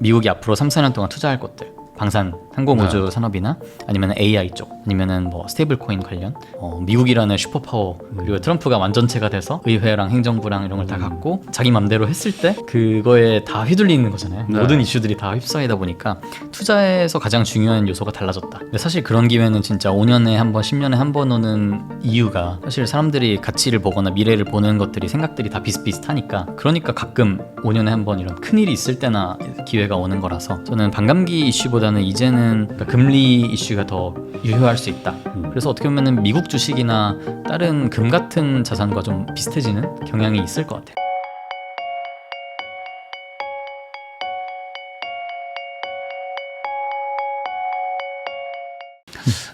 미국이 앞으로 3, 4년 동안 투자할 것들, 방산, 항공우주 산업이나 아니면 AI 쪽, 아니면은 뭐 스테이블 코인 관련, 미국이라는 슈퍼파워, 그리고 트럼프가 완전체가 돼서 의회랑 행정부랑 이런 걸 다 갖고 자기 맘대로 했을 때 그거에 다 휘둘리는 거잖아요. 모든 이슈들이 다 휩싸이다 보니까 투자에서 가장 중요한 요소가 달라졌다. 근데 사실 그런 기회는 진짜 5년에 한 번, 10년에 한 번 오는 이유가 사실 사람들이 가치를 보거나 미래를 보는 것들이 생각들이 다 비슷비슷하니까, 그러니까 가끔 5년에 한 번 이런 큰일이 있을 때나 기회가 오는 거라서, 저는 반감기 이슈보다는 이제는 그러니까 금리 이슈가 더 유효할 수 있다. 그래서 어떻게 보면 미국 주식이나 다른 금 같은 자산과 좀 비슷해지는 경향이 있을 것 같아요.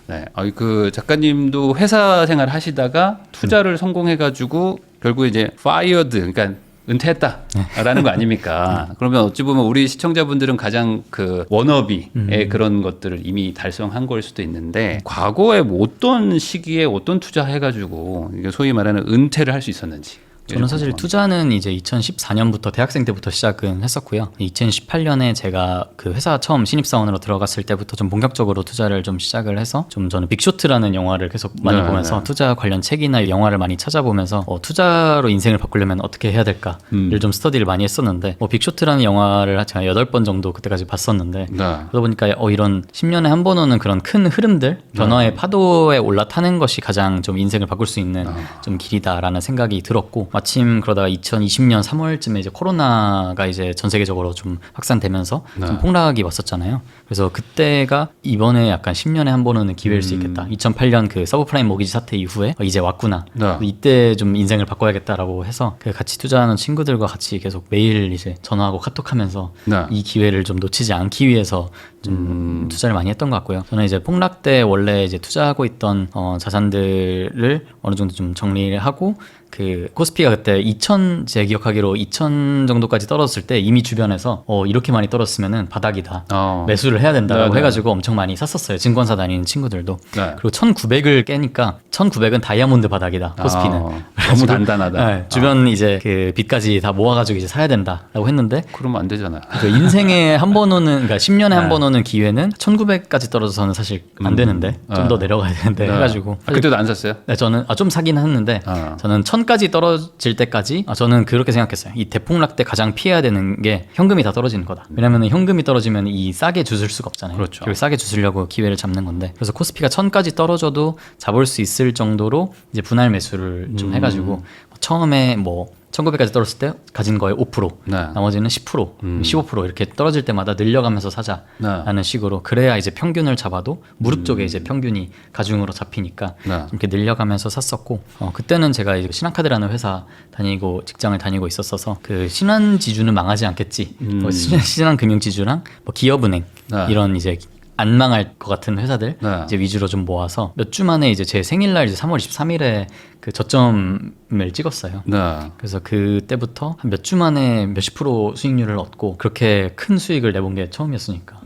네, 그 작가님도 회사 생활 하시다가 투자를 성공해가지고 결국 이제 fired, 그러니까 은퇴했다라는 거 아닙니까? 그러면 어찌 보면 우리 시청자분들은 가장 그 워너비의 그런 것들을 이미 달성한 걸 수도 있는데, 과거에 뭐 어떤 시기에 어떤 투자해가지고 이게 소위 말하는 은퇴를 할 수 있었는지. 저는 사실 투자는 이제 2014년부터 대학생 때부터 시작은 했었고요. 2018년에 제가 그 회사 처음 신입사원으로 들어갔을 때부터 좀 본격적으로 투자를 좀 시작을 해서, 좀 저는 빅쇼트라는 영화를 계속 많이 보면서 투자 관련 책이나 영화를 많이 찾아보면서 투자로 인생을 바꾸려면 어떻게 해야 될까를 좀 스터디를 많이 했었는데, 빅쇼트라는 영화를 제가 8번 정도 그때까지 봤었는데, 그러다 보니까 이런 10년에 한 번 오는 그런 큰 흐름들, 변화의 파도에 올라타는 것이 가장 좀 인생을 바꿀 수 있는 좀 길이다라는 생각이 들었고, 마침 그러다가 2020년 3월쯤에 이제 코로나가 이제 전 세계적으로 좀 확산되면서 좀 폭락이 왔었잖아요. 그래서 그때가 이번에 약간 10년에 한 번 오는 기회일 수 있겠다. 2008년 그 서브프라임 모기지 사태 이후에 이제 왔구나. 이때 좀 인생을 바꿔야겠다라고 해서 그 같이 투자하는 친구들과 같이 계속 매일 이제 전화하고 카톡하면서 이 기회를 좀 놓치지 않기 위해서 좀 투자를 많이 했던 것 같고요. 저는 이제 폭락 때 원래 이제 투자하고 있던 자산들을 어느 정도 좀 정리를 하고, 그 코스피가 그때 2000, 제 기억하기로 2000 정도까지 떨어졌을 때 이미 주변에서 이렇게 많이 떨어졌으면은 바닥이다, 매수를 해야 된다라고 해가지고 엄청 많이 샀었어요. 증권사 다니는 친구들도. 그리고 1900을 깨니까 1900은 다이아몬드 바닥이다, 코스피는. 너무 단단하다. 네, 주변 이제 그 빚까지 다 모아가지고 이제 사야 된다라고 했는데, 그러면 안 되잖아. 그 인생에 한 번 오는, 그러니까 10년에 한 번 오는 기회는 1900까지 떨어져서는 사실 안 되는데 좀 더 내려가야 되는데 해가지고. 그때도 안 샀어요? 네, 저는 좀 사긴 했는데 저는 1000까지 떨어질 때까지 저는 그렇게 생각했어요. 이 대폭락 때 가장 피해야 되는 게 현금이 다 떨어지는 거다. 왜냐면 현금이 떨어지면 이 싸게 주술 수가 없잖아요. 그렇죠. 그걸 싸게 주술려고 기회를 잡는 건데, 그래서 코스피가 1000까지 떨어져도 잡을 수 있을 정도로 이제 분할 매수를 좀 해가지고, 처음에 뭐 1900까지 떨어졌을 때 가진 거의 5%, 나머지는 10%, 15% 이렇게 떨어질 때마다 늘려가면서 사자라는 식으로, 그래야 이제 평균을 잡아도 무릎 쪽에 이제 평균이 가중으로 잡히니까 이렇게 늘려가면서 샀었고, 그때는 제가 이제 신한카드라는 회사 다니고 직장을 다니고 있었어서 그 신한지주는 망하지 않겠지, 신한금융지주랑 뭐 기업은행 이런 이제 안 망할 것 같은 회사들 이제 위주로 좀 모아서 몇 주 만에 이제 제 생일날 이제 3월 23일에 그 저점을 찍었어요. 그래서 그때부터 한 몇 주 만에 몇십 프로 수익률을 얻고, 그렇게 큰 수익을 내본 게 처음이었으니까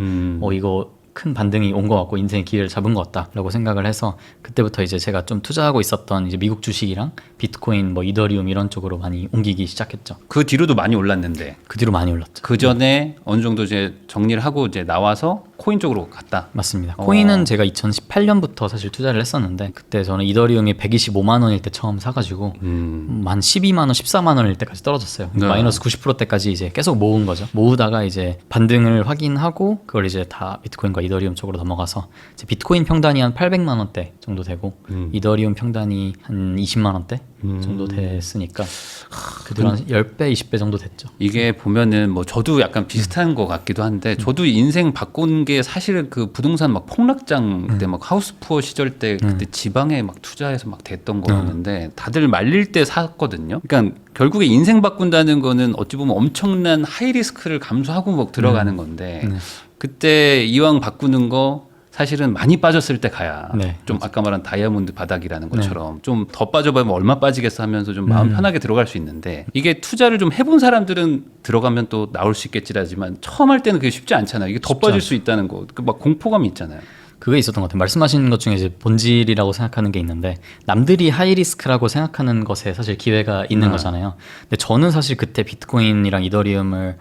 이거 큰 반등이 온 것 같고 인생의 기회를 잡은 것 같다라고 생각을 해서, 그때부터 이제 제가 좀 투자하고 있었던 이제 미국 주식이랑 비트코인, 뭐 이더리움 이런 쪽으로 많이 옮기기 시작했죠. 그 뒤로도 많이 올랐는데. 그 뒤로 많이 올랐죠. 그 전에 어느 정도 이제 정리를 하고 이제 나와서 코인 쪽으로 갔다. 맞습니다. 코인은 제가 2018년부터 사실 투자를 했었는데, 그때 저는 이더리움이 125만 원일 때 처음 사가지고 한 12만 원, 14만 원일 때까지 떨어졌어요. 마이너스 90%대까지 이제 계속 모은 거죠. 모으다가 이제 반등을 확인하고 그걸 이제 다 비트코인과 이더리움 쪽으로 넘어가서, 이제 비트코인 평단이 한 800만 원대 정도 되고 이더리움 평단이 한 20만 원대 정도 됐으니까 그들은 한 10배, 20배 정도 됐죠. 이게 보면은 뭐 저도 약간 비슷한 것 같기도 한데, 저도 인생 바꾼 게 사실은 그 부동산 막 폭락장 그때 막 하우스푸어 시절 때 그때 지방에 막 투자해서 막 됐던 거였는데, 다들 말릴 때 샀거든요. 그러니까 결국에 인생 바꾼다는 거는 어찌 보면 엄청난 하이 리스크를 감수하고 막 들어가는 건데, 그때 이왕 바꾸는 거 사실은 많이 빠졌을 때 가야 좀 아까 말한 다이아몬드 바닥이라는 것처럼 좀 더 빠져보면 얼마 빠지겠어 하면서 좀 마음 편하게 들어갈 수 있는데, 이게 투자를 좀 해본 사람들은 들어가면 또 나올 수 있겠지라지만 처음 할 때는 그게 쉽지 않잖아요. 이게 더 빠질 수 있다는 거, 막 공포감이 있잖아요. 그게 있었던 것 같아요. 말씀하신 것 중에 이제 본질이라고 생각하는 게 있는데 남들이 하이리스크라고 생각하는 것에 사실 기회가 있는 거잖아요. 근데 저는 사실 그때 비트코인이랑 이더리움을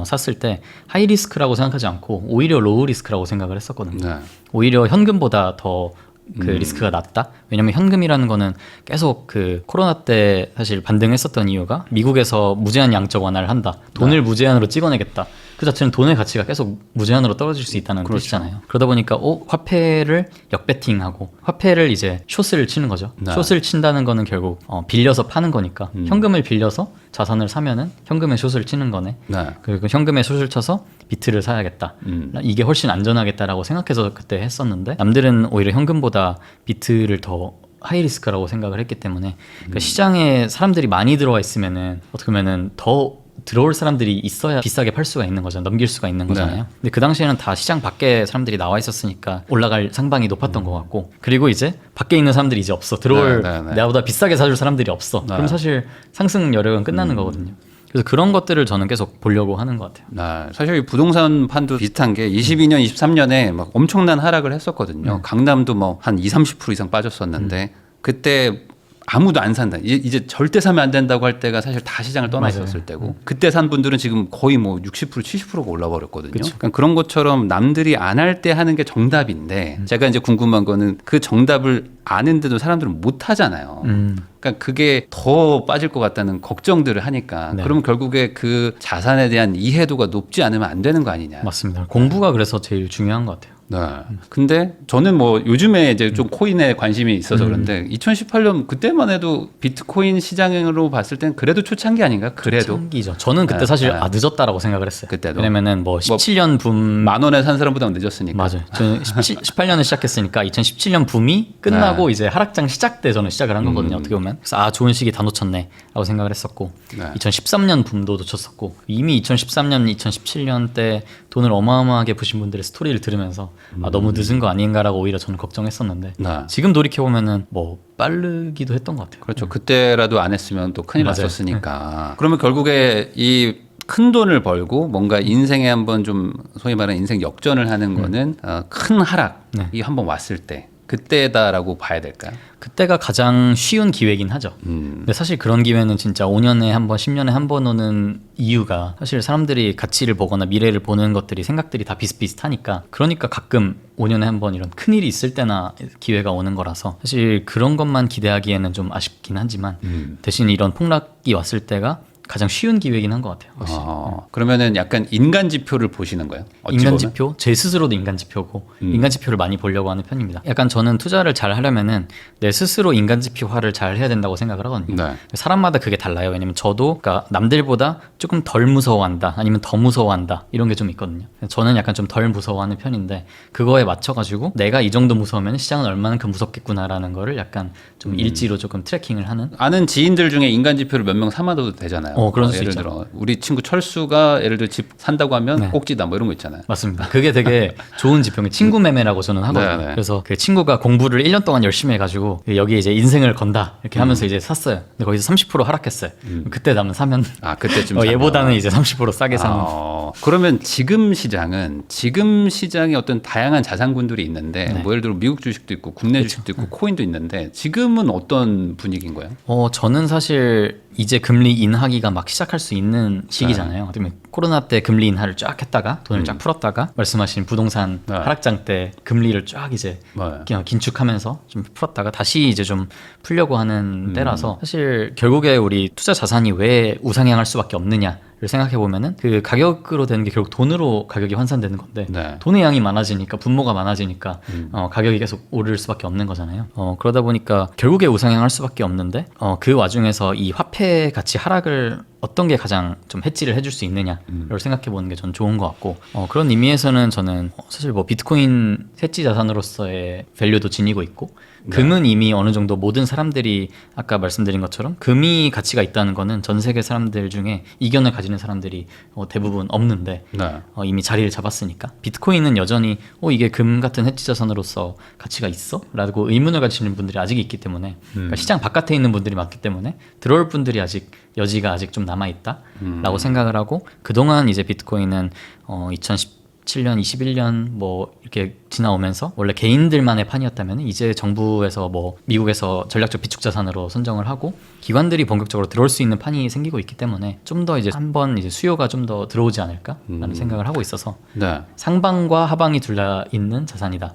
샀을 때 하이리스크라고 생각하지 않고 오히려 로우리스크라고 생각을 했었거든요. 네. 오히려 현금보다 더 그 리스크가 낮다. 왜냐면 현금이라는 거는 계속 그 코로나 때 사실 반등했었던 이유가 미국에서 무제한 양적 완화를 한다. 돈을 무제한으로 찍어내겠다. 그 자체는 돈의 가치가 계속 무제한으로 떨어질 수 있다는 뜻이잖아요. 그러다 보니까 화폐를 역배팅하고 화폐를 이제 숏을 치는 거죠. 네. 숏을 친다는 거는 결국 빌려서 파는 거니까 현금을 빌려서 자산을 사면은 현금의 숏을 치는 거네. 네. 그리고 현금의 숏을 쳐서 비트를 사야겠다. 이게 훨씬 안전하겠다라고 생각해서 그때 했었는데 남들은 오히려 현금보다 비트를 더 하이리스크라고 생각을 했기 때문에 그러니까 시장에 사람들이 많이 들어와 있으면은 어떻게 보면은 더 들어올 사람들이 있어야 비싸게 팔 수가 있는 거잖아요. 넘길 수가 있는 거잖아요. 네. 근데 그 당시에는 다 시장 밖에 사람들이 나와 있었으니까 올라갈 상방이 높았던 것 같고 그리고 이제 밖에 있는 사람들이 이제 없어. 들어올 나보다 비싸게 사줄 사람들이 없어. 그럼 사실 상승 여력은 끝나는 거거든요. 그래서 그런 것들을 저는 계속 보려고 하는 것 같아요. 네, 사실 이 부동산 판도 비슷한 게 22년, 23년에 막 엄청난 하락을 했었거든요. 강남도 뭐 한 20-30% 이상 빠졌었는데 그때 아무도 안 산다. 이제 절대 사면 안 된다고 할 때가 사실 다 시장을 떠나 있었을 때고 그때 산 분들은 지금 거의 뭐 60%, 70%가 올라버렸거든요. 그러니까 그런 것처럼 남들이 안 할 때 하는 게 정답인데 제가 이제 궁금한 거는 그 정답을 아는데도 사람들은 못 하잖아요. 그러니까 그게 더 빠질 것 같다는 걱정들을 하니까 네. 그럼 결국에 그 자산에 대한 이해도가 높지 않으면 안 되는 거 아니냐. 맞습니다. 공부가 그래서 제일 중요한 것 같아요. 네. 근데 저는 뭐 요즘에 이제 좀 코인에 관심이 있어서 그런데 2018년 그때만 해도 비트코인 시장으로 봤을 땐 그래도 초창기 아닌가? 그래도 초창기죠. 저는 그때 사실 늦었다라고 생각을 했어요. 그때도. 왜냐면은 뭐 17년 붐 10,000원에 산 사람보다 늦었으니까. 맞아요. 저는 18년을 시작했으니까 2017년 붐이 끝나고 이제 하락장 시작 때 저는 시작을 한 거거든요. 어떻게 보면. 그래서 좋은 시기 다 놓쳤네 라고 생각을 했었고 2013년 붐도 놓쳤었고 이미 2013년, 2017년 때 돈을 어마어마하게 부신 분들의 스토리를 들으면서 너무 늦은 거 아닌가라고 오히려 저는 걱정했었는데 지금 돌이켜보면은 뭐 빠르기도 했던 것 같아요. 그렇죠. 그때라도 안 했으면 또 큰일 맞아요. 났었으니까. 그러면 결국에 이 큰 돈을 벌고 뭔가 인생에 한번 좀 소위 말하는 인생 역전을 하는 거는 큰 하락이 한번 왔을 때 그때다라고 봐야 될까요? 그때가 가장 쉬운 기회긴 하죠. 근데 사실 그런 기회는 진짜 5년에 한 번, 10년에 한 번 오는 이유가 사실 사람들이 가치를 보거나 미래를 보는 것들이 생각들이 다 비슷비슷하니까 그러니까 가끔 5년에 한 번 이런 큰일이 있을 때나 기회가 오는 거라서 사실 그런 것만 기대하기에는 좀 아쉽긴 하지만 대신 이런 폭락이 왔을 때가 가장 쉬운 기회긴 한 것 같아요. 확실히. 그러면은 약간 인간 지표를 보시는 거예요? 인간 지표? 제 스스로도 인간 지표고 인간 지표를 많이 보려고 하는 편입니다. 약간 저는 투자를 잘 하려면은 내 스스로 인간 지표화를 잘 해야 된다고 생각을 하거든요. 네. 사람마다 그게 달라요. 왜냐면 저도 그러니까 남들보다 조금 덜 무서워한다 아니면 더 무서워한다 이런 게 좀 있거든요. 저는 약간 좀 덜 무서워하는 편인데 그거에 맞춰가지고 내가 이 정도 무서우면 시장은 얼마만큼 무섭겠구나라는 거를 약간 좀 일지로 조금 트래킹을 하는 아는 지인들 중에 인간 지표를 몇 명 삼아도 되잖아요. 그럴 수 예를 있죠. 들어 우리 친구 철수가 예를 들어 집 산다고 하면 꼭지다 뭐 이런 거 있잖아요. 맞습니다. 그게 되게 좋은 지표인 친구 매매라고 저는 하거든요. 네네. 그래서 그 친구가 공부를 1년 동안 열심히 해가지고 여기에 이제 인생을 건다 이렇게 하면서 이제 샀어요. 근데 거기서 30% 하락했어요. 그때 나면 사면 그때쯤 얘보다는 이제 30% 싸게 사는. 그러면 지금 시장에 어떤 다양한 자산군들이 있는데 뭐 예를 들어 미국 주식도 있고 국내 주식도 있고 코인도 있는데 지금은 어떤 분위기인 거예요? 저는 사실 이제 금리 인하기가 막 시작할 수 있는 시기잖아요. 어떻게 보면 코로나 때 금리 인하를 쫙 했다가 돈을 쫙 풀었다가 말씀하신 부동산 하락장 때 금리를 쫙 이제 긴축하면서 좀 풀었다가 다시 이제 좀 풀려고 하는 때라서 사실 결국에 우리 투자 자산이 왜 우상향할 수밖에 없느냐 생각해 보면은 그 가격으로 되는 게 결국 돈으로 가격이 환산되는 건데 돈의 양이 많아지니까 분모가 많아지니까 가격이 계속 오를 수밖에 없는 거잖아요. 그러다 보니까 결국에 우상향할 수밖에 없는데 그 와중에서 이 화폐 가치 하락을 어떤 게 가장 좀 해지를 해줄 수 있느냐를 생각해 보는 게 전 좋은 것 같고 그런 의미에서는 저는 사실 뭐 비트코인 해지 자산으로서의 밸류도 지니고 있고 금은 이미 어느 정도 모든 사람들이 아까 말씀드린 것처럼 금이 가치가 있다는 거는 전 세계 사람들 중에 이견을 가지는 사람들이 대부분 없는데 이미 자리를 잡았으니까 비트코인은 여전히 이게 금 같은 해지 자산으로서 가치가 있어? 라고 의문을 가지시는 분들이 아직 있기 때문에 그러니까 시장 바깥에 있는 분들이 많기 때문에 들어올 분들이 여지가 아직 좀 남아있다 라고 생각을 하고 그동안 이제 비트코인은 7년, 21년 뭐 이렇게 지나오면서 원래 개인들만의 판이었다면 이제 정부에서 뭐 미국에서 전략적 비축 자산으로 선정을 하고 기관들이 본격적으로 들어올 수 있는 판이 생기고 있기 때문에 좀 더 이제 한번 이제 수요가 좀 더 들어오지 않을까라는 생각을 하고 있어서 네. 상방과 하방이 둘 다 있는 자산이다.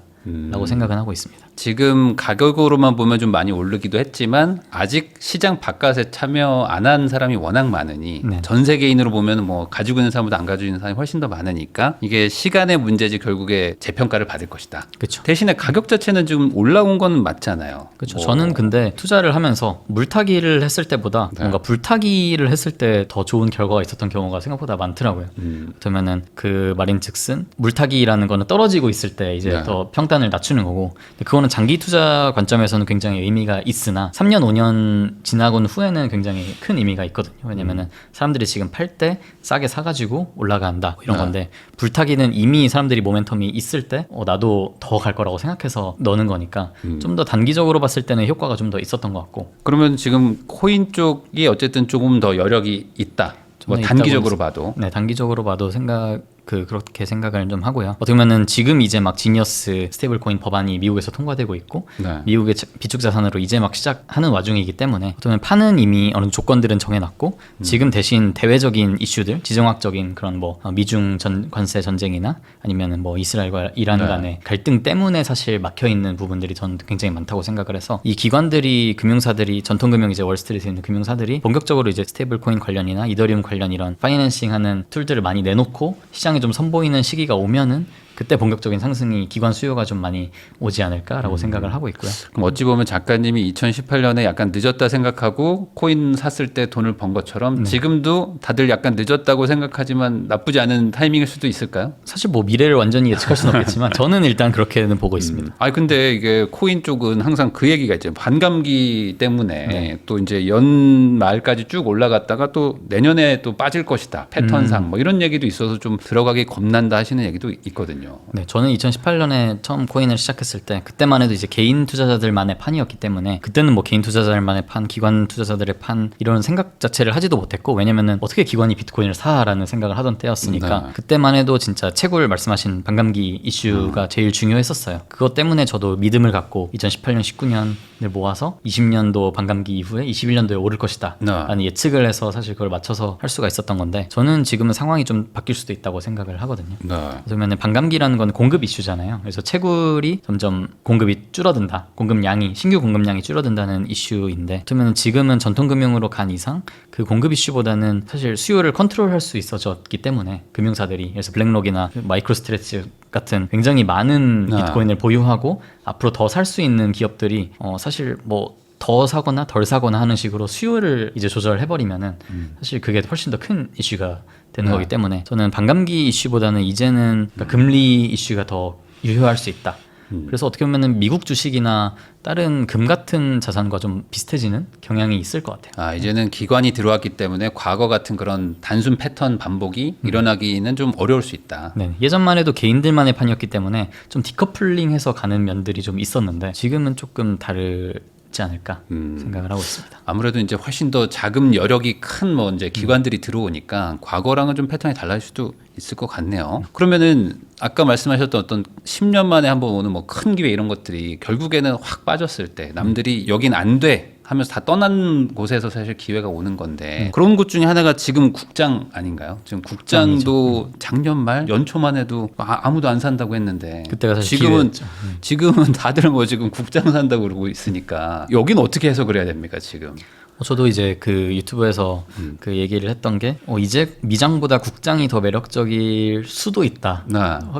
라고 생각은 하고 있습니다. 지금 가격으로만 보면 좀 많이 오르기도 했지만 아직 시장 바깥에 참여 안 한 사람이 워낙 많으니 네. 전 세계인으로 보면 뭐 가지고 있는 사람보다 안 가지고 있는 사람이 훨씬 더 많으니까 이게 시간의 문제지 결국에 재평가를 받을 것이다. 그렇죠. 대신에 가격 자체는 지금 올라온 건 맞잖아요. 그렇죠. 뭐. 저는 근데 투자를 하면서 물타기를 했을 때보다 네. 뭔가 불타기를 했을 때 더 좋은 결과가 있었던 경우가 생각보다 많더라고요. 그러면은 그 말인즉슨 물타기라는 거는 떨어지고 있을 때 이제 네. 더 평단을 낮추는 거고, 근데 그거는 장기 투자 관점에서는 굉장히 의미가 있으나 3년 5년 지나고 후에는 굉장히 큰 의미가 있거든요. 왜냐면은 사람들이 지금 팔 때 싸게 사가지고 올라간다 이런 네. 건데, 불타기는 이미 사람들이 모멘텀이 있을 때 나도 더 갈 거라고 생각해서 넣는 거니까 좀 더 단기적으로 봤을 때는 효과가 좀 더 있었던 것 같고. 그러면 지금 코인 쪽이 어쨌든 조금 더 여력이 있다. 뭐 저는 단기적으로 있다고 봐도. 네, 단기적으로 봐도 그렇게 생각을 좀 하고요. 어떻게 보면은 지금 이제 막 지니어스 스테이블 코인 법안이 미국에서 통과되고 있고 네. 미국의 비축 자산으로 이제 막 시작하는 와중이기 때문에 어떻게 보면 판은 이미 어느 조건들은 정해놨고 지금 대신 대외적인 이슈들, 지정학적인 그런 뭐 미중 관세 전쟁이나 아니면은 뭐 이스라엘과 이란 네. 간의 갈등 때문에 사실 막혀 있는 부분들이 저는 굉장히 많다고 생각을 해서, 이 기관들이, 금융사들이, 전통금융 이제 월스트리트에 있는 금융사들이 본격적으로 이제 스테이블 코인 관련이나 이더리움 관련 이런 파이낸싱하는 툴들을 많이 내놓고 시장에 좀 선보이는 시기가 오면은 그때 본격적인 상승이, 기관 수요가 좀 많이 오지 않을까라고 생각을 하고 있고요. 그럼 어찌 보면 작가님이 2018년에 약간 늦었다 생각하고 코인 샀을 때 돈을 번 것처럼 지금도 다들 약간 늦었다고 생각하지만 나쁘지 않은 타이밍일 수도 있을까요? 사실 뭐 미래를 완전히 예측할 수는 없겠지만 저는 일단 그렇게는 보고 있습니다. 아니 근데 이게 코인 쪽은 항상 그 얘기가 있죠. 반감기 때문에 또 이제 연말까지 쭉 올라갔다가 또 내년에 또 빠질 것이다. 패턴상 뭐 이런 얘기도 있어서 좀 들어가기 겁난다 하시는 얘기도 있거든요. 네, 저는 2018년에 처음 코인을 시작했을 때 그때만 해도 이제 개인 투자자들만의 판이었기 때문에 그때는 뭐 개인 투자자들만의 판, 기관 투자자들의 판 이런 생각 자체를 하지도 못했고, 왜냐면은 어떻게 기관이 비트코인을 사라는 생각을 하던 때였으니까 네. 그때만 해도 진짜 채굴 말씀하신 반감기 이슈가 제일 중요했었어요. 그것 때문에 저도 믿음을 갖고 2018년, 19년을 모아서 20년도 반감기 이후에 21년도에 오를 것이다 라는 예측을 해서 사실 그걸 맞춰서 할 수가 있었던 건데, 저는 지금은 상황이 좀 바뀔 수도 있다고 생각을 하거든요. 그러면 반감기라는 건 공급 이슈잖아요. 그래서 채굴이 점점 공급이 줄어든다, 공급량이, 신규 공급량이 줄어든다는 이슈인데, 그러면 지금은 전통금융으로 간 이상 그 공급 이슈보다는 사실 수요를 컨트롤할 수 있어졌기 때문에 금융사들이, 그래서 블랙록이나 마이크로스트레치 같은 굉장히 많은 비트코인을 보유하고 앞으로 더 살 수 있는 기업들이 사실 뭐 더 사거나 덜 사거나 하는 식으로 수요를 이제 조절해버리면은 사실 그게 훨씬 더 큰 이슈가 되는 거기 때문에 저는 반감기 이슈보다는 이제는 그러니까 금리 이슈가 더 유효할 수 있다. 그래서 어떻게 보면은 미국 주식이나 다른 금 같은 자산과 좀 비슷해지는 경향이 있을 것 같아요. 이제는 기관이 들어왔기 때문에 과거 같은 그런 단순 패턴 반복이 일어나기는 좀 어려울 수 있다. 네, 예전만 해도 개인들만의 판이었기 때문에 좀 디커플링해서 가는 면들이 좀 있었는데 지금은 조금 다르지 않을까 생각을 하고 있습니다. 아무래도 이제 훨씬 더 자금 여력이 큰 뭐 이제 기관들이 들어오니까 과거랑은 좀 패턴이 달라질 수도 있을 것 같네요. 그러면은 아까 말씀하셨던 어떤 10년 만에 한번 오는 뭐 큰 기회 이런 것들이 결국에는 확 빠졌을 때 남들이 여긴 안 돼 하면서 다 떠난 곳에서 사실 기회가 오는 건데 그런 곳 중에 하나가 지금 국장 아닌가요? 지금 국장도 작년 말 연초만 해도 아무도 안 산다고 했는데 그때가 사실 지금은 다들 뭐 지금 국장 산다고 그러고 있으니까 여긴 어떻게 해석을 해야 됩니까 지금? 저도 이제 그 유튜브에서 그 얘기를 했던 게 이제 미장보다 국장이 더 매력적일 수도 있다.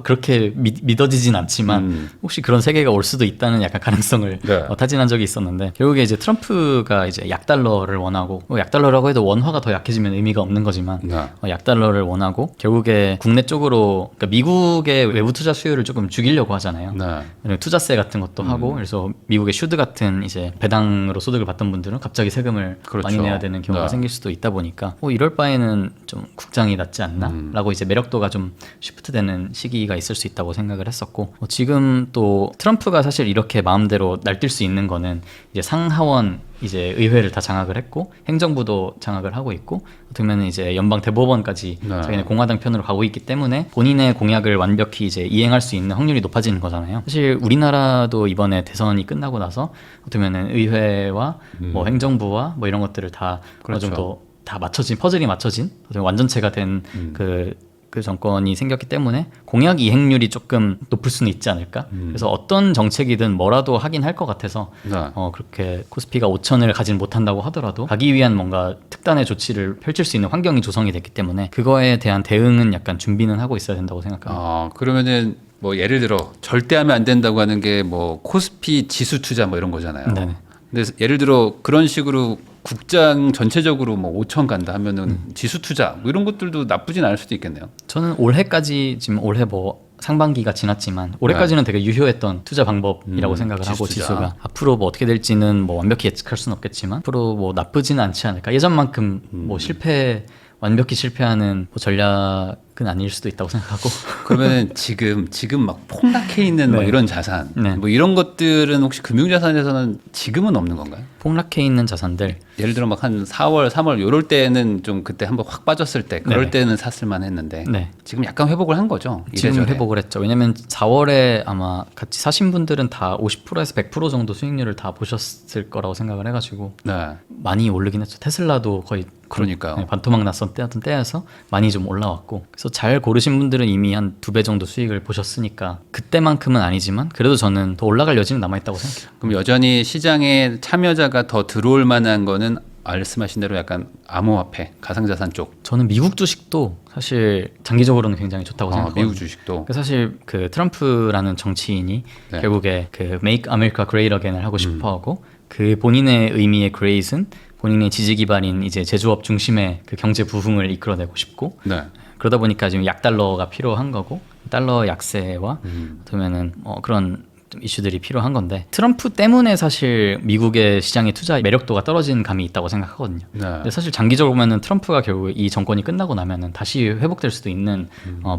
그렇게 믿어지진 않지만 혹시 그런 세계가 올 수도 있다는 약간 가능성을 타진한 적이 있었는데, 결국에 이제 트럼프가 이제 약달러를 원하고, 약달러라고 해도 원화가 더 약해지면 의미가 없는 거지만 약달러를 원하고 결국에 국내 쪽으로, 그러니까 미국의 외부 투자 수요를 조금 죽이려고 하잖아요. 투자세 같은 것도 하고, 그래서 미국의 슈드 같은 이제 배당으로 소득을 받던 분들은 갑자기 세금을 많이 내야 되는 경우가 생길 수도 있다 보니까 이럴 바에는 좀 국장이 낫지 않나 라고 이제 매력도가 좀 쉬프트되는 시기가 있을 수 있다고 생각을 했었고, 지금 또 트럼프가 사실 이렇게 마음대로 날뛸 수 있는 거는 이제 상하원 이제 의회를 다 장악을 했고 행정부도 장악을 하고 있고 어떻게 보면 이제 연방 대법원까지 네. 자기네 공화당 편으로 가고 있기 때문에 본인의 공약을 완벽히 이제 이행할 수 있는 확률이 높아지는 거잖아요. 사실 우리나라도 이번에 대선이 끝나고 나서 어떻게 보면 의회와 뭐 행정부와 뭐 이런 것들을 다 어느 그렇죠. 정도 다 맞춰진 퍼즐이 맞춰진 완전체가 된 그 정권이 생겼기 때문에 공약 이행률이 조금 높을 수는 있지 않을까. 그래서 어떤 정책이든 뭐라도 하긴 할 것 같아서 네. 그렇게 코스피가 5천을 가진 못한다고 하더라도 가기 위한 뭔가 특단의 조치를 펼칠 수 있는 환경이 조성이 됐기 때문에 그거에 대한 대응은 약간 준비는 하고 있어야 된다고 생각합니다. 그러면은 뭐 예를 들어 절대 하면 안 된다고 하는 게 뭐 코스피 지수 투자 뭐 이런 거잖아요. 네네. 근데 예를 들어 그런 식으로 국장 전체적으로 뭐 5천 간다 하면은 지수 투자 뭐 이런 것들도 나쁘진 않을 수도 있겠네요. 저는 올해까지 지금 올해 뭐 상반기가 지났지만 올해까지는 되게 유효했던 투자 방법이라고 생각을 하고 지수 투자. 지수가 앞으로 뭐 어떻게 될지는 뭐 완벽히 예측할 수는 없겠지만 앞으로 뭐 나쁘지는 않지 않을까. 예전만큼 뭐 완벽히 실패하는 뭐 전략은 아닐 수도 있다고 생각하고. 그러면은 지금 막 폭락해 있는 뭐 네. 이런 자산 네. 뭐 이런 것들은 혹시 금융자산에서는 지금은 없는 건가요? 폭락해 있는 자산들 예를 들어 막 한 4월, 3월 요럴 때는 좀 그때 한번 확 빠졌을 때 그럴 네네. 때는 샀을만 했는데 네. 지금 약간 회복을 한 거죠. 지금 이래저래. 회복을 했죠. 왜냐면 4월에 아마 같이 사신 분들은 다 50%에서 100% 정도 수익률을 다 보셨을 거라고 생각을 해가지고 네. 많이 오르긴 했죠. 테슬라도 거의 그러니까요. 네, 반토막 났던 때여서 많이 좀 올라왔고, 그래서 잘 고르신 분들은 이미 한 2배 정도 수익을 보셨으니까 그때만큼은 아니지만 그래도 저는 더 올라갈 여지는 남아있다고 생각해요. 그럼 여전히 시장에 참여자가 더 들어올 만한 거는 말씀하신 대로 약간 암호화폐, 가상자산 쪽. 저는 미국 주식도 사실 장기적으로는 굉장히 좋다고 생각해요. 미국 주식도. 사실 그 트럼프라는 정치인이 네. 결국에 그 Make America Great Again을 하고 싶어하고 그 본인의 의미의 Great은 본인의 지지 기반인 이제 제조업 중심의 그 경제 부흥을 이끌어내고 싶고, 네. 그러다 보니까 지금 약달러가 필요한 거고, 달러 약세와 그러면은 그런 좀 이슈들이 필요한 건데, 트럼프 때문에 사실 미국의 시장의 투자 매력도가 떨어진 감이 있다고 생각하거든요. 네. 근데 사실 장기적으로 보면은 트럼프가 결국 이 정권이 끝나고 나면은 다시 회복될 수도 있는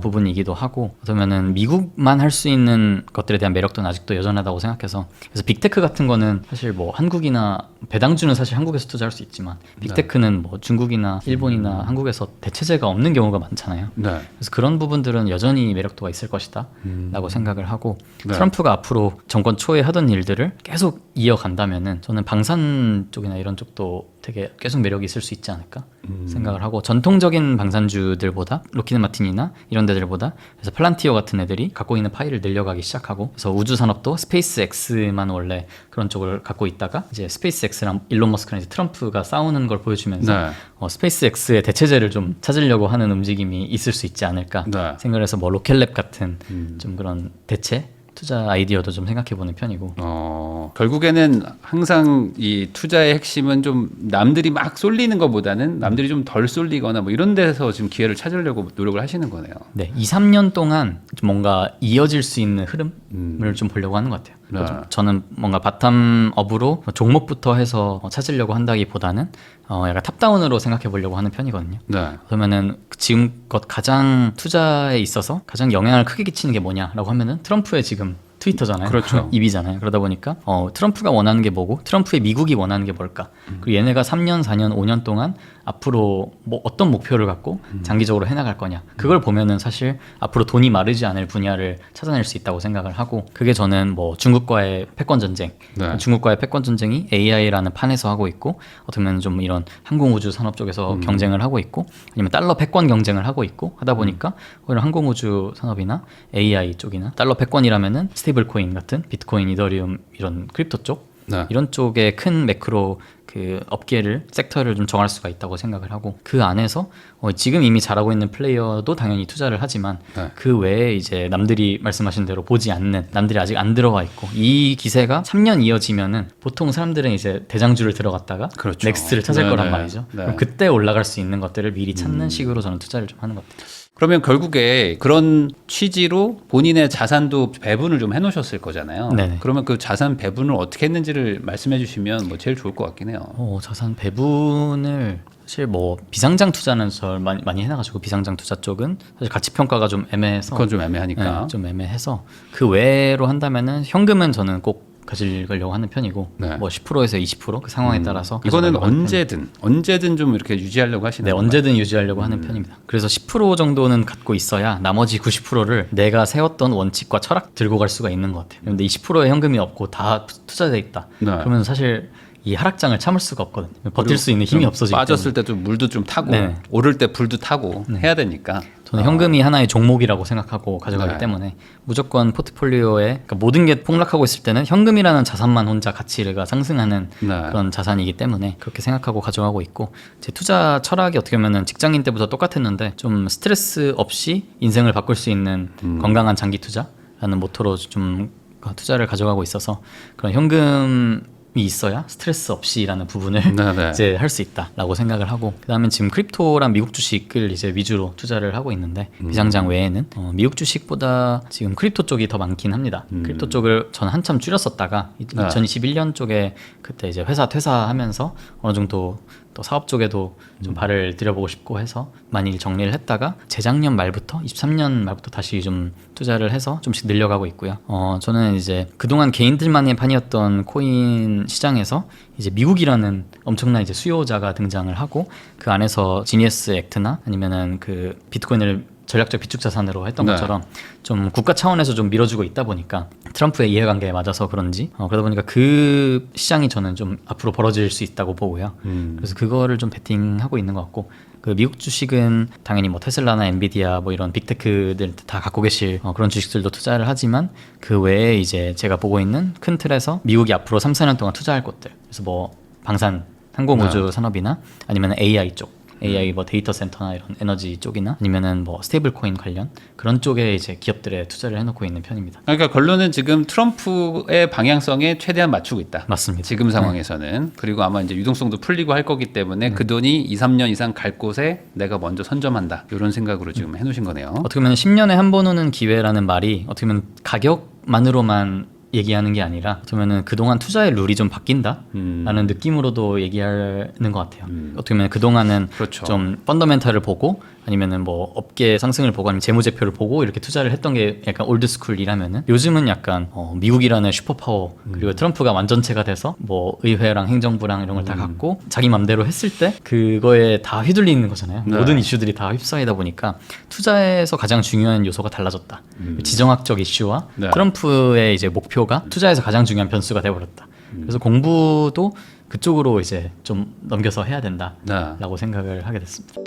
부분이기도 하고, 그러면은 미국만 할 수 있는 것들에 대한 매력도는 아직도 여전하다고 생각해서, 그래서 빅테크 같은 거는 사실 뭐 한국이나 배당주는 사실 한국에서 투자할 수 있지만 빅테크는 뭐 중국이나 일본이나 한국에서 대체제가 없는 경우가 많잖아요. 네. 그래서 그런 부분들은 여전히 매력도가 있을 것이다 라고 생각을 하고, 네. 트럼프가 앞으로 정권 초에 하던 일들을 계속 이어간다면은 저는 방산 쪽이나 이런 쪽도 되게 계속 매력이 있을 수 있지 않을까 생각을 하고, 전통적인 방산주들보다 로키드 마틴이나 이런 데들보다 그래서 팔란티어 같은 애들이 갖고 있는 파이를 늘려가기 시작하고, 그래서 우주 산업도 스페이스 X만 원래 그런 쪽을 갖고 있다가 이제 스페이스 X랑 일론 머스크랑 이제 트럼프가 싸우는 걸 보여주면서 네. 스페이스 X의 대체제를 좀 찾으려고 하는 움직임이 있을 수 있지 않을까 네. 생각을 해서, 뭐 로켓랩 같은 좀 그런 대체 투자 아이디어도 좀 생각해보는 편이고. 결국에는 항상 이 투자의 핵심은 좀 남들이 막 쏠리는 것보다는 남들이 좀 덜 쏠리거나 뭐 이런 데서 지금 기회를 찾으려고 노력을 하시는 거네요. 네, 2-3년 동안 좀 뭔가 이어질 수 있는 흐름을 좀 보려고 하는 것 같아요. 그래서 네. 저는 뭔가 바텀업으로 종목부터 해서 찾으려고 한다기보다는 약간 탑다운으로 생각해 보려고 하는 편이거든요. 네. 그러면은 지금껏 가장 투자에 있어서 가장 영향을 크게 끼치는 게 뭐냐라고 하면은 트럼프의 지금 트위터잖아요. 그렇죠. 입이잖아요. 그러다 보니까 트럼프가 원하는 게 뭐고 트럼프의 미국이 원하는 게 뭘까? 그리고 얘네가 3년, 4년, 5년 동안 앞으로 뭐 어떤 목표를 갖고 장기적으로 해나갈 거냐, 그걸 보면은 사실 앞으로 돈이 마르지 않을 분야를 찾아낼 수 있다고 생각을 하고, 그게 저는 뭐 중국과의 패권 전쟁, 네. 중국과의 패권 전쟁이 AI라는 판에서 하고 있고, 어떻게 보면 좀 이런 항공우주 산업 쪽에서 경쟁을 하고 있고, 아니면 달러 패권 경쟁을 하고 있고 하다 보니까 오히려 항공우주 산업이나 AI 쪽이나 달러 패권이라면은 스테이블 코인 같은 비트코인, 이더리움 이런 크립토 쪽, 네. 이런 쪽에 큰 매크로 그 업계를, 섹터를 좀 정할 수가 있다고 생각을 하고, 그 안에서 지금 이미 잘하고 있는 플레이어도 당연히 투자를 하지만 네. 그 외에 이제 남들이 말씀하신 대로 보지 않는, 남들이 아직 안 들어가 있고, 이 기세가 3년 이어지면은 보통 사람들은 이제 대장주를 들어갔다가 그렇죠. 넥스트를 찾을 네네. 거란 말이죠. 네. 그럼 그때 올라갈 수 있는 것들을 미리 찾는 식으로 저는 투자를 좀 하는 것 같아요. 그러면 결국에 그런 취지로 본인의 자산도 배분을 좀 해놓으셨을 거잖아요. 네네. 그러면 그 자산 배분을 어떻게 했는지를 말씀해 주시면 뭐 제일 좋을 것 같긴 해요. 자산 배분을 사실 뭐 비상장 투자는 저 많이 해놔가지고, 비상장 투자 쪽은 사실 가치 평가가 좀 애매해서, 그건 좀 애매하니까. 네, 좀 애매해서 그 외로 한다면은 현금은 저는 꼭 가지려고 하는 편이고 네. 뭐 10%에서 20%그 상황에 따라서 이거는 가져가려고 하는 편입니다. 언제든 좀 이렇게 유지하려고 하시는 네, 건가요? 언제든 유지하려고 하는 편입니다. 그래서 10% 정도는 갖고 있어야 나머지 90%를 내가 세웠던 원칙과 철학 들고 갈 수가 있는 것 같아요. 근데 20%의 현금이 없고 다 투자돼 있다. 네. 그러면 사실 이 하락장을 참을 수가 없거든요. 버틸 수 있는 힘이 없어지기 빠졌을 때문에. 때도 물도 좀 타고 네. 오를 때 불도 타고 해야 되니까. 저는 현금이 하나의 종목이라고 생각하고 가져가기 네. 때문에 무조건 포트폴리오에 그러니까 모든 게 폭락하고 있을 때는 현금이라는 자산만 혼자 가치가 상승하는 네. 그런 자산이기 때문에 그렇게 생각하고 가져가고 있고 제 투자 철학이 어떻게 보면 직장인 때부터 똑같았는데 좀 스트레스 없이 인생을 바꿀 수 있는 건강한 장기 투자라는 모토로 좀 투자를 가져가고 있어서 그런 현금이 있어야 스트레스 없이라는 부분을 네. 이제 할 수 있다라고 생각을 하고 그다음에 지금 크립토랑 미국 주식을 이제 위주로 투자를 하고 있는데 비상장 외에는 미국 주식보다 지금 크립토 쪽이 더 많긴 합니다. 크립토 쪽을 저는 한참 줄였었다가 2021년 쪽에 그때 이제 회사 퇴사하면서 어느 정도 또 사업 쪽에도 좀 발을 들여보고 싶고 해서 많이 정리를 했다가 재작년 말부터 23년 말부터 다시 좀 투자를 해서 좀씩 늘려가고 있고요. 저는 이제 그동안 개인들만의 판이었던 코인 시장에서 이제 미국이라는 엄청난 이제 수요자가 등장을 하고 그 안에서 지니어스 액트나 아니면은 그 비트코인을 전략적 비축 자산으로 했던 네. 것처럼 좀 국가 차원에서 좀 밀어주고 있다 보니까 트럼프의 이해관계에 맞아서 그런지 그러다 보니까 그 시장이 저는 좀 앞으로 벌어질 수 있다고 보고요. 그래서 그거를 좀 베팅하고 있는 것 같고 그 미국 주식은 당연히 뭐 테슬라나 엔비디아 뭐 이런 빅테크들 다 갖고 계실 그런 주식들도 투자를 하지만 그 외에 이제 제가 보고 있는 큰 틀에서 미국이 앞으로 3, 4년 동안 투자할 것들 그래서 뭐 방산 항공우주 산업이나 아니면 AI 쪽 AI 뭐 데이터 센터나 이런 에너지 쪽이나 아니면은 뭐 스테이블 코인 관련 그런 쪽에 이제 기업들에 투자를 해놓고 있는 편입니다. 그러니까 결론은 지금 트럼프의 방향성에 최대한 맞추고 있다. 맞습니다. 지금 상황에서는. 그리고 아마 이제 유동성도 풀리고 할 거기 때문에 그 돈이 2, 3년 이상 갈 곳에 내가 먼저 선점한다. 이런 생각으로 지금 해놓으신 거네요. 어떻게 보면 10년에 한 번 오는 기회라는 말이 어떻게 보면 가격만으로만 얘기하는 게 아니라 어떻게 보면 그동안 투자의 룰이 좀 바뀐다라는 느낌으로도 얘기하는 것 같아요. 어떻게 보면 그동안은 그렇죠. 좀 펀더멘탈을 보고 아니면은 뭐 업계 상승을 보고 아니면 재무제표를 보고 이렇게 투자를 했던 게 약간 올드스쿨이라면은 요즘은 약간 미국이라는 슈퍼파워 그리고 트럼프가 완전체가 돼서 뭐 의회랑 행정부랑 이런 걸 다 갖고 자기 맘대로 했을 때 그거에 다 휘둘리는 거잖아요. 네. 모든 이슈들이 다 휩싸이다 보니까 투자에서 가장 중요한 요소가 달라졌다. 지정학적 이슈와 네. 트럼프의 이제 목표가 투자에서 가장 중요한 변수가 돼버렸다. 그래서 공부도 그쪽으로 이제 좀 넘겨서 해야 된다라고 생각을 하게 됐습니다.